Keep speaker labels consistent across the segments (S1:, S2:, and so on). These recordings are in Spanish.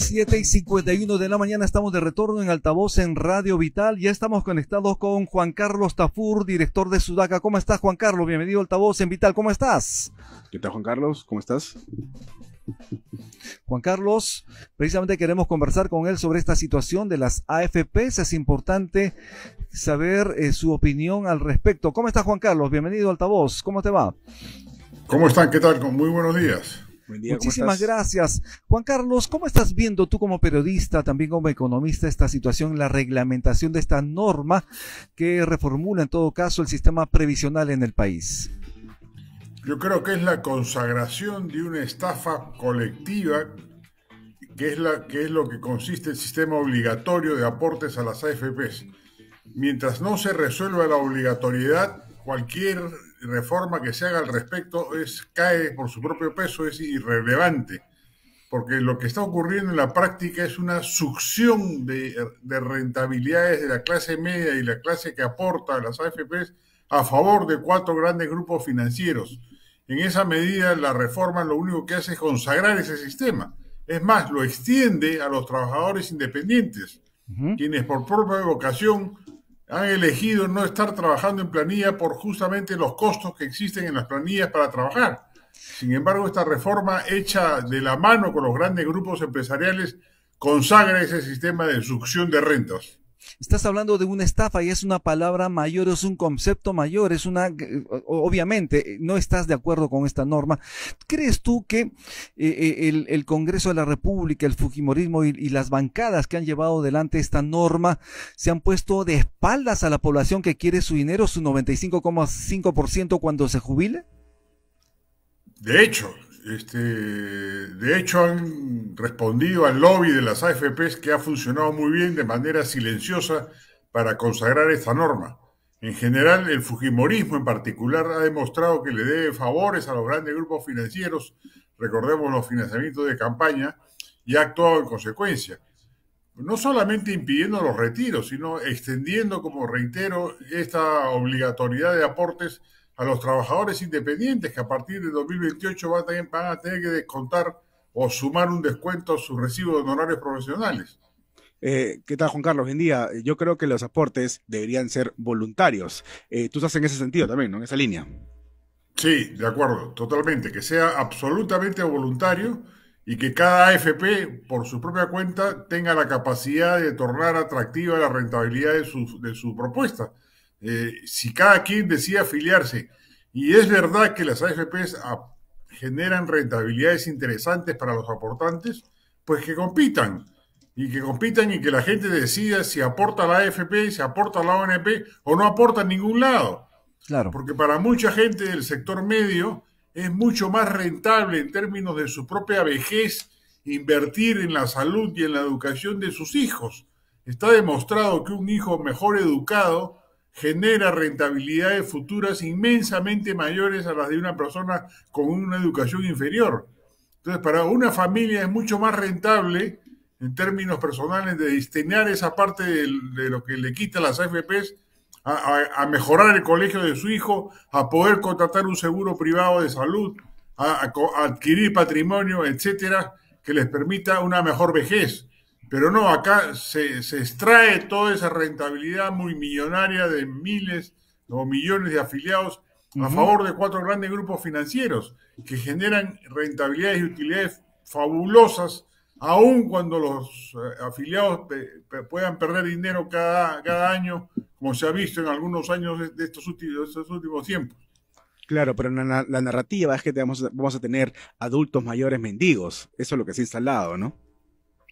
S1: 7:51 de la mañana, estamos de retorno en Altavoz en Radio Vital. Ya estamos conectados con Juan Carlos Tafur, director de Sudaca. ¿Cómo estás, Juan Carlos? Bienvenido a Altavoz en Vital. ¿Cómo estás?
S2: ¿Qué tal, Juan Carlos? ¿Cómo estás?
S1: Juan Carlos, precisamente queremos conversar con él sobre esta situación de las AFPs. Es importante saber su opinión al respecto. ¿Cómo estás, Juan Carlos? Bienvenido a Altavoz. ¿Cómo te va?
S3: ¿Cómo están? ¿Qué tal? Muy buenos días.
S2: Buen día,
S1: muchísimas gracias. Juan Carlos, ¿cómo estás viendo tú como periodista, también como economista, esta situación, la reglamentación de esta norma que reformula en todo caso el sistema previsional en el país?
S3: Yo creo que es la consagración de una estafa colectiva, que es lo que consiste el sistema obligatorio de aportes a las AFPs. Mientras no se resuelva la obligatoriedad, cualquier reforma que se haga al respecto cae por su propio peso, es irrelevante, porque lo que está ocurriendo en la práctica es una succión de rentabilidades de la clase media y la clase que aporta a las AFPs a favor de 4 grandes grupos financieros. En esa medida, la reforma lo único que hace es consagrar ese sistema. Es más, lo extiende a los trabajadores independientes, quienes por propia vocación han elegido no estar trabajando en planilla por justamente los costos que existen en las planillas para trabajar. Sin embargo, esta reforma hecha de la mano con los grandes grupos empresariales consagra ese sistema de succión de rentas.
S1: Estás hablando de una estafa y es una palabra mayor, es un concepto mayor, obviamente no estás de acuerdo con esta norma. ¿Crees tú que el Congreso de la República, el fujimorismo y las bancadas que han llevado adelante esta norma se han puesto de espaldas a la población que quiere su dinero, su 95,5% cuando se jubile?
S3: De hecho han respondido al lobby de las AFPs, que ha funcionado muy bien de manera silenciosa para consagrar esta norma. En general, el fujimorismo en particular ha demostrado que le debe favores a los grandes grupos financieros, recordemos los financiamientos de campaña, y ha actuado en consecuencia. No solamente impidiendo los retiros, sino extendiendo, como reitero, esta obligatoriedad de aportes a los trabajadores independientes, que a partir de 2028 van a tener que descontar o sumar un descuento a su recibo de honorarios profesionales.
S2: ¿Qué tal, Juan Carlos? Buen día. Yo creo que los aportes deberían ser voluntarios. Tú estás en ese sentido también, ¿no? En esa línea.
S3: Sí, de acuerdo, totalmente. Que sea absolutamente voluntario y que cada AFP, por su propia cuenta, tenga la capacidad de tornar atractiva la rentabilidad de su propuesta. Si cada quien decide afiliarse, y es verdad que las AFPs generan rentabilidades interesantes para los aportantes, pues que compitan y que la gente decida si aporta a la AFP, si aporta a la ONP o no aporta en ningún lado.
S1: Claro.
S3: Porque para mucha gente del sector medio es mucho más rentable en términos de su propia vejez invertir en la salud y en la educación de sus hijos. Está demostrado que un hijo mejor educado genera rentabilidades futuras inmensamente mayores a las de una persona con una educación inferior. Entonces, para una familia es mucho más rentable, en términos personales, de destinar esa parte de lo que le quita las AFPs a mejorar el colegio de su hijo, a poder contratar un seguro privado de salud, a adquirir patrimonio, etcétera, que les permita una mejor vejez. Pero no, acá se extrae toda esa rentabilidad muy millonaria de miles o millones de afiliados a favor de 4 grandes grupos financieros que generan rentabilidades y utilidades fabulosas, aun cuando los afiliados puedan perder dinero cada año, como se ha visto en algunos años de estos últimos tiempos.
S2: Claro, pero la narrativa es que vamos a tener adultos mayores mendigos. Eso es lo que se ha instalado, ¿no?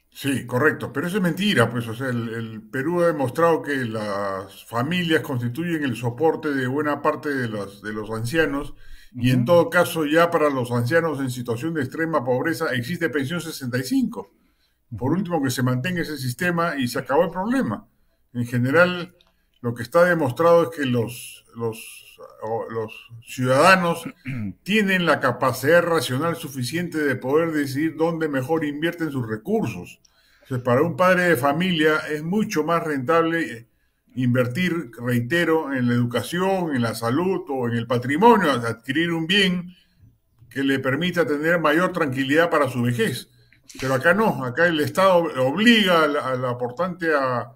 S3: Sí, correcto, pero eso es mentira, pues, o sea, el Perú ha demostrado que las familias constituyen el soporte de buena parte de los ancianos, y en todo caso ya para los ancianos en situación de extrema pobreza existe pensión 65. Por último, que se mantenga ese sistema y se acabó el problema. En general, lo que está demostrado es que los ciudadanos tienen la capacidad racional suficiente de poder decidir dónde mejor invierten sus recursos. Entonces, para un padre de familia es mucho más rentable invertir, reitero, en la educación, en la salud o en el patrimonio, adquirir un bien que le permita tener mayor tranquilidad para su vejez. Pero acá no, acá el Estado obliga al aportante a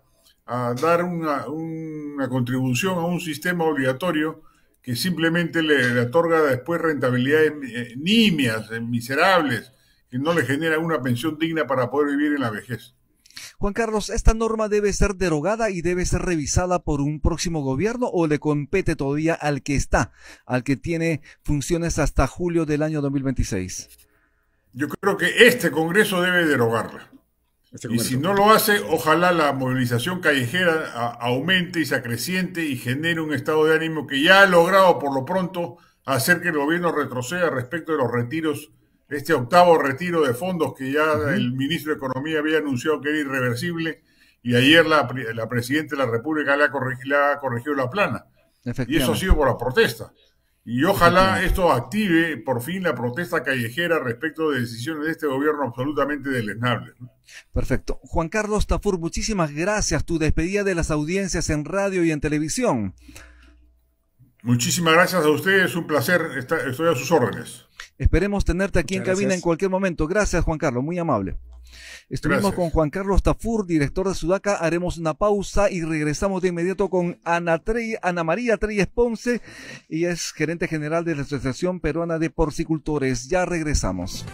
S3: dar una contribución a un sistema obligatorio que simplemente le otorga después rentabilidades nimias, miserables, que no le genera una pensión digna para poder vivir en la vejez.
S1: Juan Carlos, ¿esta norma debe ser derogada y debe ser revisada por un próximo gobierno o le compete todavía al que está, al que tiene funciones hasta julio del año 2026?
S3: Yo creo que este Congreso debe derogarla. Y si no lo hace, ojalá la movilización callejera aumente y se acreciente y genere un estado de ánimo que ya ha logrado por lo pronto hacer que el gobierno retroceda respecto de los retiros, este octavo retiro de fondos que ya el ministro de Economía había anunciado que era irreversible y ayer la Presidenta de la República le ha corregido la plana. Y eso ha sido por la protesta. Y ojalá esto active por fin la protesta callejera respecto de decisiones de este gobierno absolutamente deleznables, ¿no?
S1: Perfecto. Juan Carlos Tafur, muchísimas gracias. Tu despedida de las audiencias en radio y en televisión.
S3: Muchísimas gracias a ustedes, un placer, estoy a sus órdenes.
S1: Esperemos tenerte aquí en cabina en cualquier momento. Gracias, Juan Carlos, muy amable. Estuvimos con Juan Carlos Tafur, director de Sudaca. Haremos una pausa y regresamos de inmediato con Ana María Treyes Ponce. Ella es gerente general de la Asociación Peruana de Porcicultores. Ya regresamos.